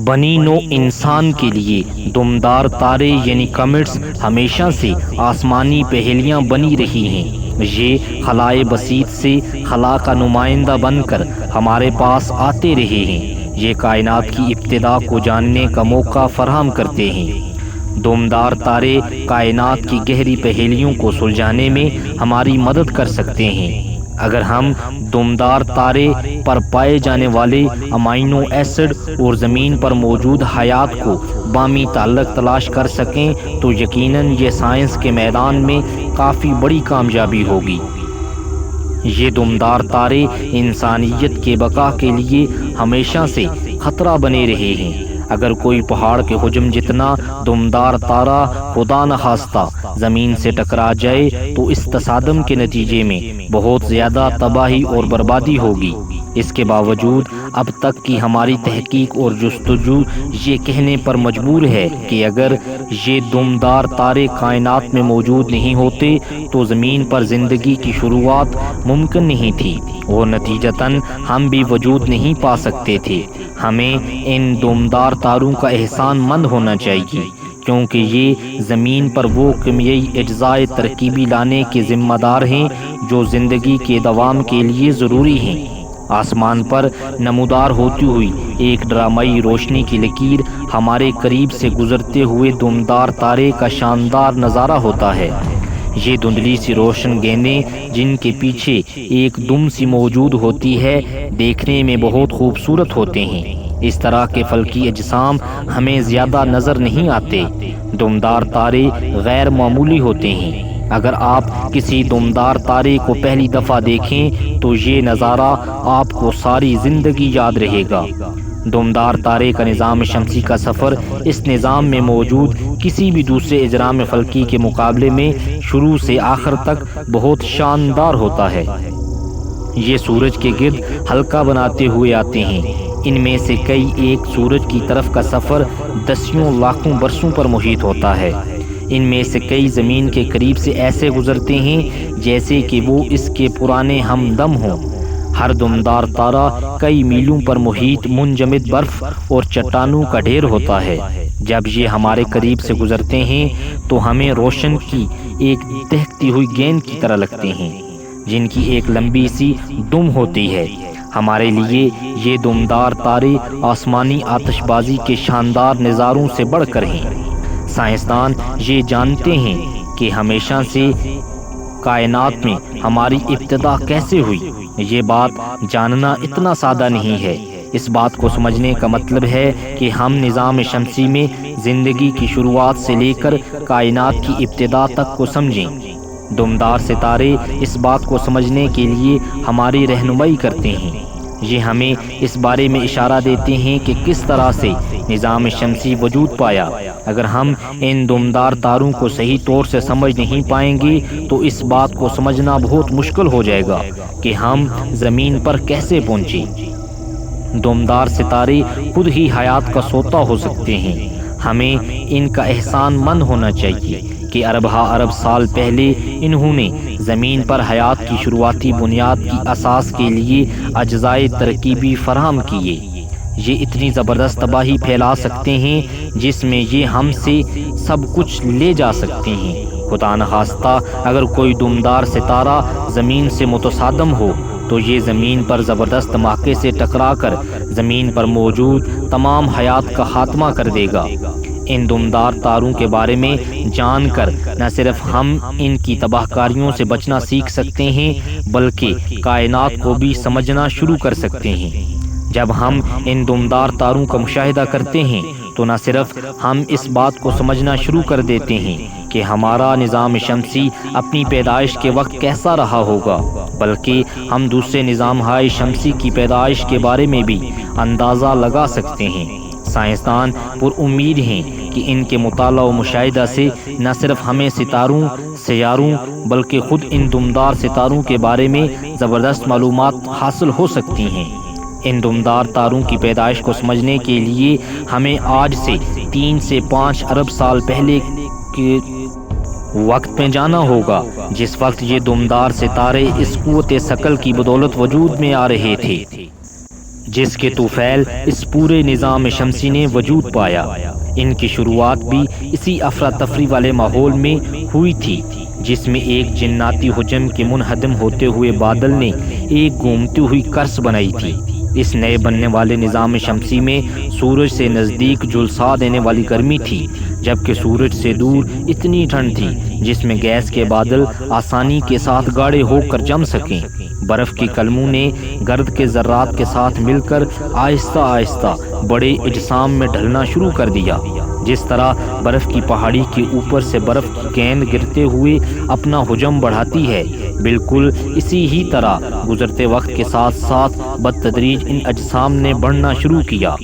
بنی نو انسان کے لیے دمدار تارے یعنی کمیٹس ہمیشہ سے آسمانی پہیلیاں بنی رہی ہیں۔ یہ خلائے بسیط سے خلا کا نمائندہ بن کر ہمارے پاس آتے رہے ہیں۔ یہ کائنات کی ابتدا کو جاننے کا موقع فراہم کرتے ہیں۔ دمدار تارے کائنات کی گہری پہیلیوں کو سلجھانے میں ہماری مدد کر سکتے ہیں۔ اگر ہم دمدار تارے پر پائے جانے والے امائنو ایسڈ اور زمین پر موجود حیات کو باہمی تعلق تلاش کر سکیں تو یقیناً یہ سائنس کے میدان میں کافی بڑی کامیابی ہوگی۔ یہ دمدار تارے انسانیت کے بقا کے لیے ہمیشہ سے خطرہ بنے رہے ہیں۔ اگر کوئی پہاڑ کے حجم جتنا دمدار تارہ خدا نخواستہ زمین سے ٹکرا جائے تو اس تصادم کے نتیجے میں بہت زیادہ تباہی اور بربادی ہوگی۔ اس کے باوجود اب تک کی ہماری تحقیق اور جستجو یہ کہنے پر مجبور ہے کہ اگر یہ دمدار تارے کائنات میں موجود نہیں ہوتے تو زمین پر زندگی کی شروعات ممکن نہیں تھی اور نتیجتاً ہم بھی وجود نہیں پا سکتے تھے۔ ہمیں ان دمدار تاروں کا احسان مند ہونا چاہیے کیونکہ یہ زمین پر وہ کیمیائی اجزاء ترکیبی لانے کے ذمہ دار ہیں جو زندگی کے دوام کے لیے ضروری ہیں۔ آسمان پر نمودار ہوتی ہوئی ایک ڈرامائی روشنی کی لکیر ہمارے قریب سے گزرتے ہوئے دمدار تارے کا شاندار نظارہ ہوتا ہے۔ یہ دھندلی سی روشن گیندیں جن کے پیچھے ایک دم سی موجود ہوتی ہے دیکھنے میں بہت خوبصورت ہوتے ہیں۔ اس طرح کے فلکی اجسام ہمیں زیادہ نظر نہیں آتے۔ دمدار تارے غیر معمولی ہوتے ہیں۔ اگر آپ کسی دمدار تارے کو پہلی دفعہ دیکھیں تو یہ نظارہ آپ کو ساری زندگی یاد رہے گا۔ دمدار تارے کا نظام شمسی کا سفر اس نظام میں موجود کسی بھی دوسرے اجرام فلکی کے مقابلے میں شروع سے آخر تک بہت شاندار ہوتا ہے۔ یہ سورج کے گرد حلقہ بناتے ہوئے آتے ہیں۔ ان میں سے کئی ایک سورج کی طرف کا سفر دسیوں لاکھوں برسوں پر محیط ہوتا ہے۔ ان میں سے کئی زمین کے قریب سے ایسے گزرتے ہیں جیسے کہ وہ اس کے پرانے ہمدم ہوں۔ ہر دمدار تارہ کئی میلوں پر محیط منجمد برف اور چٹانوں کا ڈھیر ہوتا ہے۔ جب یہ ہمارے قریب سے گزرتے ہیں تو ہمیں روشن کی ایک دہکتی ہوئی گیند کی طرح لگتے ہیں جن کی ایک لمبی سی دم ہوتی ہے۔ ہمارے لیے یہ دمدار تارے آسمانی آتش بازی کے شاندار نظاروں سے بڑھ کر ہیں۔ سائنسدان یہ جانتے ہیں کہ ہمیشہ سے کائنات میں ہماری ابتدا کیسے ہوئی۔ یہ بات جاننا اتنا سادہ نہیں ہے۔ اس بات کو سمجھنے کا مطلب ہے کہ ہم نظام شمسی میں زندگی کی شروعات سے لے کر کائنات کی ابتدا تک کو سمجھیں۔ دمدار ستارے اس بات کو سمجھنے کے لیے ہماری رہنمائی کرتے ہیں۔ یہ ہمیں اس بارے میں اشارہ دیتے ہیں کہ کس طرح سے نظام شمسی وجود پایا۔ اگر ہم ان دمدار تاروں کو صحیح طور سے سمجھ نہیں پائیں گے تو اس بات کو سمجھنا بہت مشکل ہو جائے گا کہ ہم زمین پر کیسے پہنچے۔ دمدار ستارے خود ہی حیات کا سوتا ہو سکتے ہیں۔ ہمیں ان کا احسان مند ہونا چاہیے کہ ارب سال پہلے انہوں نے زمین پر حیات کی شروعاتی بنیاد کی اساس کے لیے اجزائے ترکیبی فراہم کیے۔ یہ اتنی زبردست تباہی پھیلا سکتے ہیں جس میں یہ ہم سے سب کچھ لے جا سکتے ہیں۔ خدا نخواستہ اگر کوئی دمدار ستارہ زمین سے متصادم ہو تو یہ زمین پر زبردست دھماکے سے ٹکرا کر زمین پر موجود تمام حیات کا خاتمہ کر دے گا۔ ان دمدار تاروں کے بارے میں جان کر نہ صرف ہم ان کی تباہ کاریوں سے بچنا سیکھ سکتے ہیں بلکہ کائنات کو بھی سمجھنا شروع کر سکتے ہیں۔ جب ہم ان دمدار تاروں کا مشاہدہ کرتے ہیں تو نہ صرف ہم اس بات کو سمجھنا شروع کر دیتے ہیں کہ ہمارا نظام شمسی اپنی پیدائش کے وقت کیسا رہا ہوگا بلکہ ہم دوسرے نظامہائے شمسی کی پیدائش کے بارے میں بھی اندازہ لگا سکتے ہیں۔ سائنسدان پر امید ہیں کہ ان کے مطالعہ و مشاہدہ سے نہ صرف ہمیں ستاروں، سیاروں بلکہ خود ان دمدار ستاروں کے بارے میں زبردست معلومات حاصل ہو سکتی ہیں۔ ان دمدار تاروں کی پیدائش کو سمجھنے کے لیے ہمیں آج سے 3 سے 5 ارب سال پہلے کے وقت میں جانا ہوگا جس وقت یہ دمدار ستارے اس قوت ثقل کی بدولت وجود میں آ رہے تھے جس کے طفیل اس پورے نظام شمسی نے وجود پایا۔ ان کی شروعات بھی اسی افراتفری والے ماحول میں ہوئی تھی جس میں ایک جناتی حجم کے منہدم ہوتے ہوئے بادل نے ایک گھومتی ہوئی کرس بنائی تھی۔ اس نئے بننے والے نظام شمسی میں سورج سے نزدیک جھلسا دینے والی گرمی تھی، جبکہ سورج سے دور اتنی ٹھنڈ تھی جس میں گیس کے بادل آسانی کے ساتھ گاڑھے ہو کر جم سکیں۔ برف کی کلموں نے گرد کے ذرات کے ساتھ مل کر آہستہ آہستہ بڑے اجسام میں ڈھلنا شروع کر دیا۔ جس طرح برف کی پہاڑی کے اوپر سے برف کی گیند گرتے ہوئے اپنا حجم بڑھاتی ہے، بالکل اسی ہی طرح گزرتے وقت کے ساتھ ساتھ بتدریج ان اجسام نے بڑھنا شروع کیا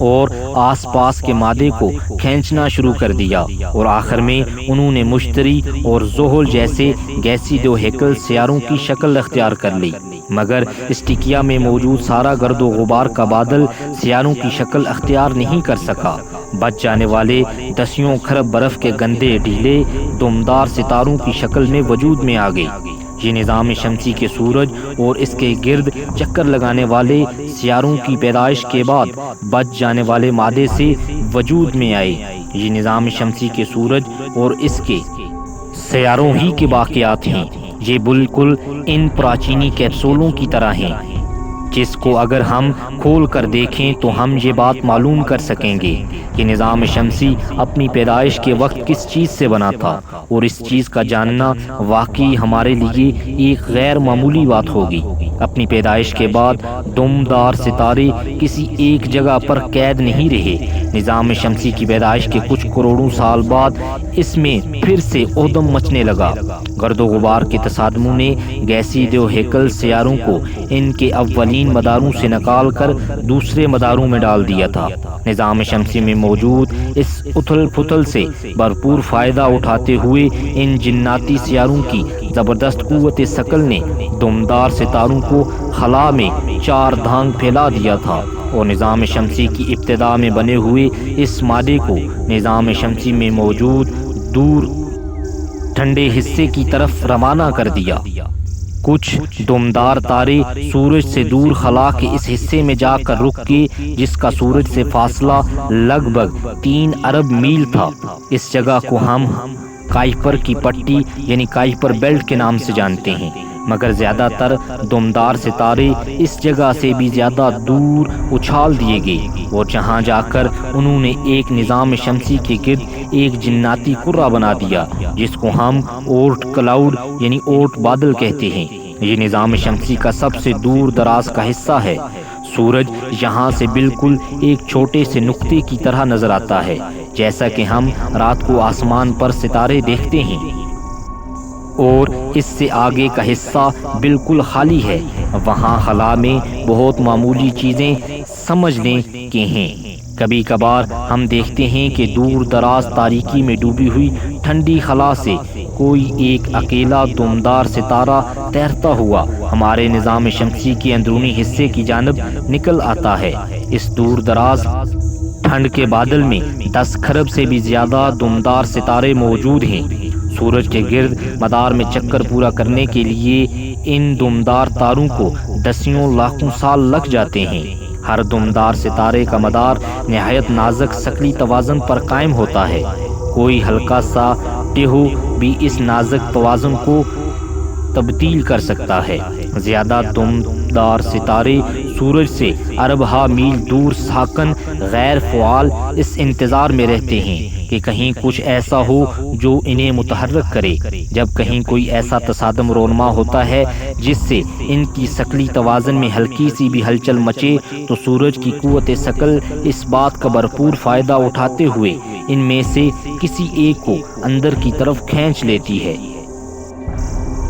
اور آس پاس کے مادے کو کھینچنا شروع کر دیا، اور آخر میں انہوں نے مشتری اور زحل جیسے گیسی دو ہیکل سیاروں کی شکل اختیار کر لی۔ مگر اس ٹکیا میں موجود سارا گرد و غبار کا بادل سیاروں کی شکل اختیار نہیں کر سکا۔ بچ جانے والے دسیوں کھرب برف کے گندے ڈھیلے دمدار ستاروں کی شکل میں وجود میں آ گئی۔ یہ نظام شمسی کے سورج اور اس کے گرد چکر لگانے والے سیاروں کی پیدائش کے بعد بچ جانے والے مادے سے وجود میں آئے۔ یہ نظام شمسی کے سورج اور اس کے سیاروں ہی کے واقعات ہیں۔ یہ بالکل ان پراچینی کیپسولوں کی طرح ہیں جس کو اگر ہم کھول کر دیکھیں تو ہم یہ بات معلوم کر سکیں گے کہ نظام شمسی اپنی پیدائش کے وقت کس چیز سے بنا تھا، اور اس چیز کا جاننا واقعی ہمارے لیے ایک غیر معمولی بات ہوگی۔ اپنی پیدائش کے بعد دمدار ستارے کسی ایک جگہ پر قید نہیں رہے۔ نظام شمسی کی پیدائش کے کچھ کروڑوں سال بعد اس میں پھر سے اودم مچنے لگا۔ گرد و غبار کے تصادموں نے گیسی دو ہیکل سیاروں کو ان کے اولین مداروں سے نکال کر دوسرے مداروں میں ڈال دیا تھا۔ نظام شمسی میں موجود اس اتھل پھتل سے بھرپور فائدہ اٹھاتے ہوئے ان جناتی سیاروں کی زبردست قوت ثقل نے دمدار ستاروں کو خلا میں چار دھانگ پھیلا دیا تھا، اور نظام شمسی کی ابتدا میں بنے ہوئے اس مادے کو نظام شمسی میں موجود دور ٹھنڈے حصے کی طرف روانہ کر دیا۔ کچھ دمدار تارے سورج سے دور خلا کے اس حصے میں جا کر رک کے، جس کا سورج سے فاصلہ لگ بھگ 3 ارب میل تھا۔ اس جگہ کو ہم کائپر کی پٹی یعنی کائپر بیلٹ کے نام سے جانتے ہیں، مگر زیادہ تر دمدار ستارے اس جگہ سے بھی زیادہ دور اچھال دیے گئے، اور جہاں جا کر انہوں نے ایک نظام شمسی کے گرد ایک جناتی کرہ بنا دیا جس کو ہم اورٹ کلاؤڈ یعنی اورٹ بادل کہتے ہیں۔ یہ نظام شمسی کا سب سے دور دراز کا حصہ ہے۔ سورج یہاں سے بالکل ایک چھوٹے سے نقطے کی طرح نظر آتا ہے، جیسا کہ ہم رات کو آسمان پر ستارے دیکھتے ہیں، اور اس سے آگے کا حصہ بالکل خالی ہے۔ وہاں خلا میں بہت معمولی چیزیں سمجھنے کے ہیں۔ کبھی کبھار ہم دیکھتے ہیں کہ دور دراز تاریکی میں ڈوبی ہوئی ٹھنڈی خلا سے کوئی ایک اکیلا دمدار ستارہ تیرتا ہوا ہمارے نظام شمسی کے اندرونی حصے کی جانب نکل آتا ہے۔ اس دور دراز ٹھنڈ کے بادل میں 10 کھرب سے بھی زیادہ دمدار ستارے موجود ہیں۔ سورج کے گرد مدار میں چکر پورا کرنے کے لیے ان دمدار تاروں کو دسیوں لاکھوں سال لگ جاتے ہیں۔ ہر دمدار ستارے کا مدار نہایت نازک ثقلی توازن پر قائم ہوتا ہے۔ کوئی ہلکا سا ٹہو بھی اس نازک توازن کو تبدیل کر سکتا ہے۔ زیادہ دمدار ستارے سورج سے اربہ میل دور ساکن غیر فعال اس انتظار میں رہتے ہیں کہ کہیں کچھ ایسا ہو جو انہیں متحرک کرے۔ جب کہیں کوئی ایسا تصادم رونما ہوتا ہے جس سے ان کی ثقلی توازن میں ہلکی سی بھی ہلچل مچے تو سورج کی قوت ثقل اس بات کا بھرپور فائدہ اٹھاتے ہوئے ان میں سے کسی ایک کو اندر کی طرف کھینچ لیتی ہے۔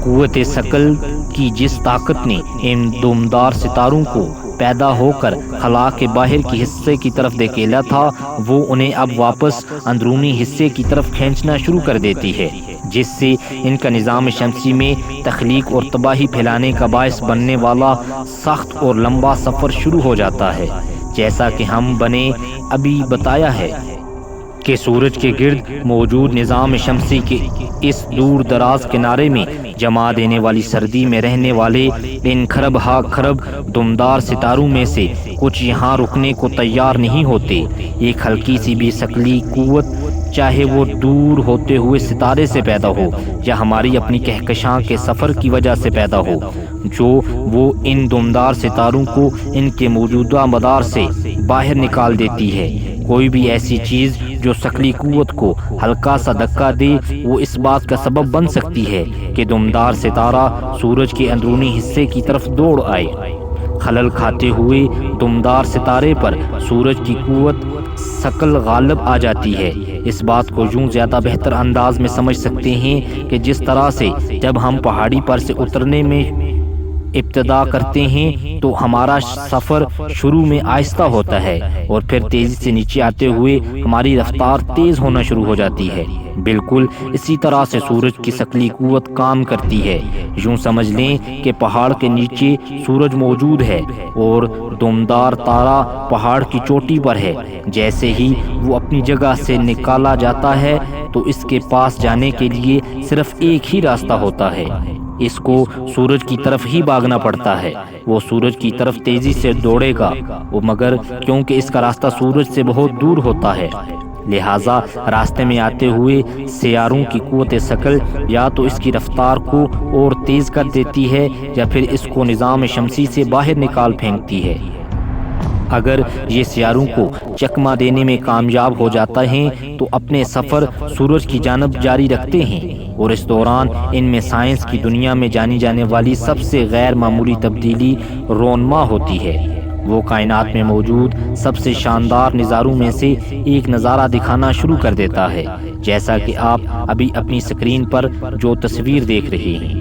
قوت ثقل کی جس طاقت نے ان دمدار ستاروں کو پیدا ہو کر خلا کے باہر کے حصے کی طرف دھکیلا تھا، وہ انہیں اب واپس اندرونی حصے کی طرف کھینچنا شروع کر دیتی ہے، جس سے ان کا نظام شمسی میں تخلیق اور تباہی پھیلانے کا باعث بننے والا سخت اور لمبا سفر شروع ہو جاتا ہے۔ جیسا کہ ہم نے ابھی بتایا ہے کہ سورج کے گرد موجود نظام شمسی کے اس دور دراز کنارے میں جما دینے والی سردی میں رہنے والے ان کھرب ہا کھرب دمدار ستاروں میں سے کچھ یہاں رکنے کو تیار نہیں ہوتے۔ ایک ہلکی سی بھی ثقلی قوت، چاہے وہ دور ہوتے ہوئے ستارے سے پیدا ہو یا ہماری اپنی کہکشاں کے سفر کی وجہ سے پیدا ہو، جو وہ ان دمدار ستاروں کو ان کے موجودہ مدار سے باہر نکال دیتی ہے۔ کوئی بھی ایسی چیز جو ثقلی قوت کو ہلکا سا دھکا دے، وہ اس بات کا سبب بن سکتی ہے کہ دمدار ستارہ سورج کے اندرونی حصے کی طرف دوڑ آئے۔ خلل کھاتے ہوئے دمدار ستارے پر سورج کی قوت ثقل غالب آ جاتی ہے۔ اس بات کو یوں زیادہ بہتر انداز میں سمجھ سکتے ہیں کہ جس طرح سے جب ہم پہاڑی پر سے اترنے میں ابتدا کرتے ہیں تو ہمارا سفر شروع میں آہستہ ہوتا ہے اور پھر تیزی سے نیچے آتے ہوئے ہماری رفتار تیز ہونا شروع ہو جاتی ہے، بالکل اسی طرح سے سورج کی ثقلی قوت کام کرتی ہے۔ یوں سمجھ لیں کہ پہاڑ کے نیچے سورج موجود ہے اور دمدار تارا پہاڑ کی چوٹی پر ہے۔ جیسے ہی وہ اپنی جگہ سے نکالا جاتا ہے تو اس کے پاس جانے کے لیے صرف ایک ہی راستہ ہوتا ہے، اس کو سورج کی طرف ہی بھاگنا پڑتا ہے۔ وہ سورج کی طرف تیزی سے دوڑے گا، مگر کیونکہ اس کا راستہ سورج سے بہت دور ہوتا ہے، لہٰذا راستے میں آتے ہوئے سیاروں کی قوت ثقل یا تو اس کی رفتار کو اور تیز کر دیتی ہے یا پھر اس کو نظام شمسی سے باہر نکال پھینکتی ہے۔ اگر یہ سیاروں کو چکما دینے میں کامیاب ہو جاتا ہے تو اپنے سفر سورج کی جانب جاری رکھتے ہیں، اور اس دوران ان میں سائنس کی دنیا میں جانی جانے والی سب سے غیر معمولی تبدیلی رونما ہوتی ہے۔ وہ کائنات میں موجود سب سے شاندار نظاروں میں سے ایک نظارہ دکھانا شروع کر دیتا ہے، جیسا کہ آپ ابھی اپنی سکرین پر جو تصویر دیکھ رہے ہیں۔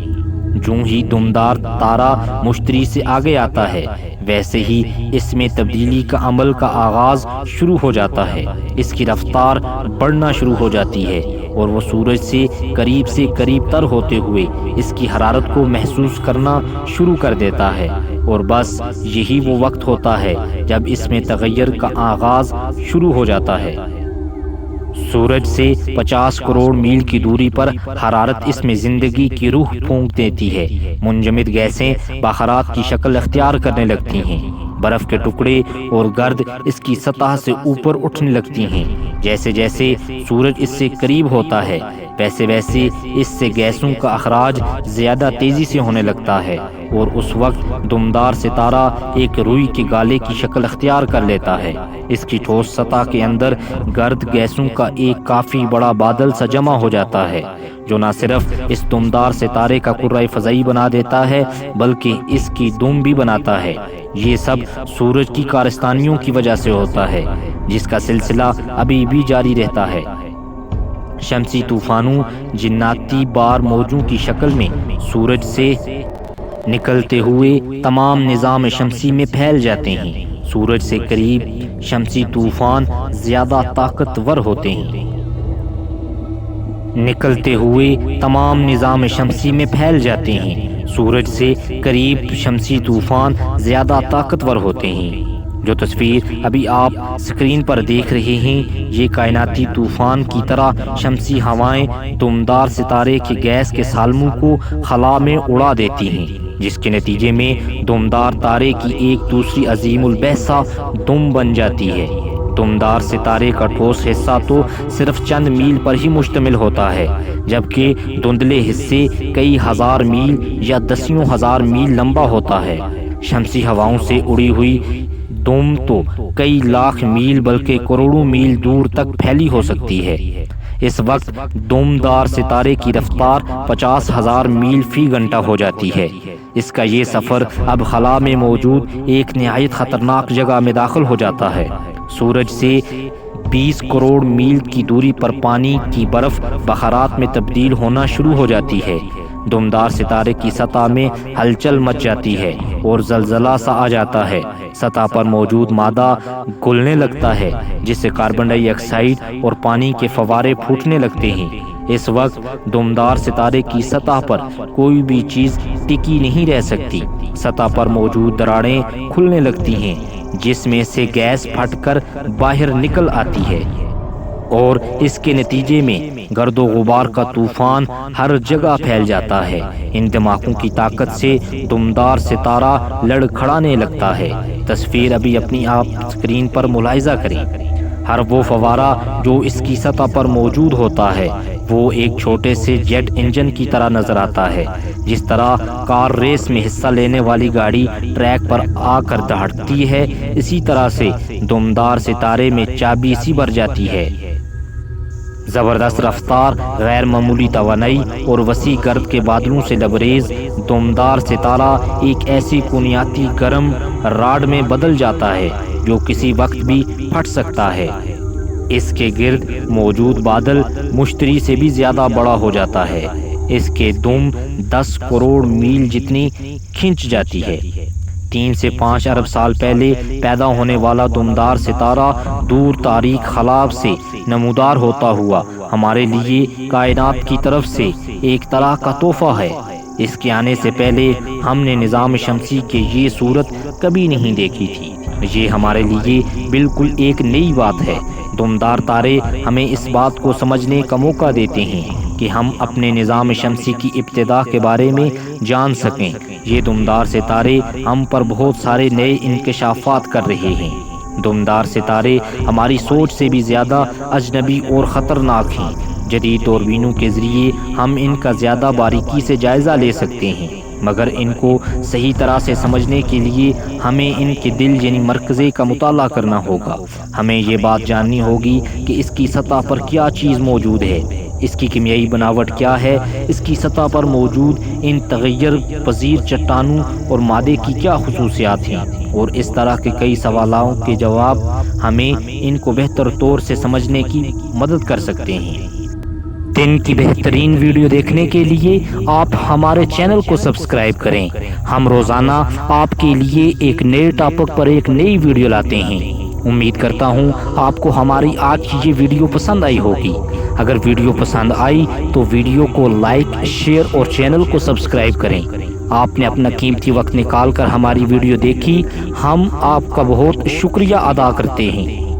جو ہی دمدار تارا مشتری سے آگے آتا ہے، ویسے ہی اس میں تبدیلی کا عمل کا آغاز شروع ہو جاتا ہے۔ اس کی رفتار بڑھنا شروع ہو جاتی ہے اور وہ سورج سے قریب تر ہوتے ہوئے اس کی حرارت کو محسوس کرنا شروع کر دیتا ہے، اور بس یہی وہ وقت ہوتا ہے جب اس میں تغیر کا آغاز شروع ہو جاتا ہے۔ سورج سے 50 کروڑ میل کی دوری پر حرارت اس میں زندگی کی روح پھونک دیتی ہے۔ منجمد گیسیں بخارات کی شکل اختیار کرنے لگتی ہیں، برف کے ٹکڑے اور گرد اس کی سطح سے اوپر اٹھنے لگتی ہیں۔ جیسے جیسے سورج اس سے قریب ہوتا ہے، ویسے ویسے اس سے گیسوں کا اخراج زیادہ تیزی سے ہونے لگتا ہے، اور اس وقت دمدار ستارہ ایک روئی کے گالے کی شکل اختیار کر لیتا ہے۔ اس کی ٹھوس سطح کے اندر گرد گیسوں کا ایک کافی بڑا بادل سا جمع ہو جاتا ہے، جو نہ صرف اس دمدار ستارے کا کرۂ فضائی بنا دیتا ہے بلکہ اس کی دم بھی بناتا ہے۔ یہ سب سورج کی کارستانیوں کی وجہ سے ہوتا ہے، جس کا سلسلہ ابھی بھی جاری رہتا ہے۔ شمسی طوفانوں جناتی بار موجوں کی شکل میں سورج سے نکلتے ہوئے تمام نظام شمسی میں پھیل جاتے ہیں۔ سورج سے قریب شمسی طوفان زیادہ طاقتور ہوتے ہیں، نکلتے ہوئے تمام نظام شمسی میں پھیل جاتے ہیں۔ سورج سے قریب شمسی طوفان زیادہ طاقتور ہوتے ہیں۔ جو تصویر ابھی آپ سکرین پر دیکھ رہے ہیں، یہ کائناتی طوفان کی طرح شمسی ہوائیں دمدار ستارے کے گیس کے سالموں کو خلا میں اڑا دیتی ہیں، جس کے نتیجے میں دمدار تارے کی ایک دوسری عظیم البحثہ دم بن جاتی ہے۔ دمدار ستارے کا ٹھوس حصہ تو صرف چند میل پر ہی مشتمل ہوتا ہے، جبکہ دھندلے حصے کئی ہزار میل یا دسیوں ہزار میل لمبا ہوتا ہے۔ شمسی ہواؤں سے اڑی ہوئی دم تو کئی لاکھ میل بلکہ کروڑوں میل دور تک پھیلی ہو سکتی ہے۔ اس وقت دمدار ستارے کی رفتار 50,000 میل فی گھنٹہ ہو جاتی ہے۔ اس کا یہ سفر اب خلا میں موجود ایک نہایت خطرناک جگہ میں داخل ہو جاتا ہے۔ سورج سے 20 کروڑ میل کی دوری پر پانی کی برف بخارات میں تبدیل ہونا شروع ہو جاتی ہے۔ دمدار ستارے کی سطح میں ہلچل مچ جاتی ہے اور زلزلہ سا آ جاتا ہے۔ سطح پر موجود مادہ گلنے لگتا ہے، جس سے کاربن ڈائی آکسائڈ اور پانی کے فوارے پھوٹنے لگتے ہیں۔ اس وقت دمدار ستارے کی سطح پر کوئی بھی چیز ٹکی نہیں رہ سکتی۔ سطح پر موجود دراڑیں کھلنے لگتی ہیں، جس میں سے گیس پھٹ کر باہر نکل آتی ہے۔ اور اس کے نتیجے میں گرد و غبار کا طوفان ہر جگہ پھیل جاتا ہے۔ ان دھماکوں کی طاقت سے دمدار ستارہ لڑکھڑانے لگتا ہے۔ تصویر ابھی اپنی آپ اسکرین پر ملاحظہ کریں۔ ہر وہ فوارہ جو اس کی سطح پر موجود ہوتا ہے وہ ایک چھوٹے سے جیٹ انجن کی طرح نظر آتا ہے۔ جس طرح کار ریس میں حصہ لینے والی گاڑی ٹریک پر آ کر دہڑتی ہے، اسی طرح سے دمدار ستارے میں چابی سی بھر جاتی ہے۔ زبردست رفتار، غیر معمولی توانائی اور وسیع گرد کے بادلوں سے لبریز دمدار ستارہ ایک ایسی کونیاتی گرم راڈ میں بدل جاتا ہے جو کسی وقت بھی پھٹ سکتا ہے۔ اس کے گرد موجود بادل مشتری سے بھی زیادہ بڑا ہو جاتا ہے۔ اس کے دم 10 کروڑ میل جتنی کھنچ جاتی ہے۔ 3 سے 5 ارب سال پہلے پیدا ہونے والا دمدار ستارہ دور تاریک خلا سے نمودار ہوتا ہوا ہمارے لیے کائنات کی طرف سے ایک طرح کا تحفہ ہے۔ اس کے آنے سے پہلے ہم نے نظام شمسی کی یہ صورت کبھی نہیں دیکھی تھی۔ یہ ہمارے لیے بالکل ایک نئی بات ہے۔ دمدار تارے ہمیں اس بات کو سمجھنے کا موقع دیتے ہیں کہ ہم اپنے نظام شمسی کی ابتدا کے بارے میں جان سکیں۔ یہ دمدار ستارے ہم پر بہت سارے نئے انکشافات کر رہے ہیں۔ دمدار ستارے ہماری سوچ سے بھی زیادہ اجنبی اور خطرناک ہیں۔ جدید دوربینوں کے ذریعے ہم ان کا زیادہ باریکی سے جائزہ لے سکتے ہیں، مگر ان کو صحیح طرح سے سمجھنے کے لیے ہمیں ان کے دل یعنی مرکزے کا مطالعہ کرنا ہوگا۔ ہمیں یہ بات جاننی ہوگی کہ اس کی سطح پر کیا چیز موجود ہے، اس کی کیمیائی بناوٹ کیا ہے، اس کی سطح پر موجود ان تغیر پذیر چٹانوں اور مادے کی کیا خصوصیات ہیں، اور اس طرح کے کئی سوالوں کے جواب ہمیں ان کو بہتر طور سے سمجھنے کی مدد کر سکتے ہیں۔ دن کی بہترین ویڈیو دیکھنے کے لیے آپ ہمارے چینل کو سبسکرائب کریں۔ ہم روزانہ آپ کے لیے ایک نئے ٹاپک پر ایک نئی ویڈیو لاتے ہیں۔ امید کرتا ہوں آپ کو ہماری آج کی یہ ویڈیو پسند آئی ہوگی۔ اگر ویڈیو پسند آئی تو ویڈیو کو لائک، شیئر اور چینل کو سبسکرائب کریں۔ آپ نے اپنا قیمتی وقت نکال کر ہماری ویڈیو دیکھی، ہم آپ کا بہت شکریہ ادا کرتے ہیں۔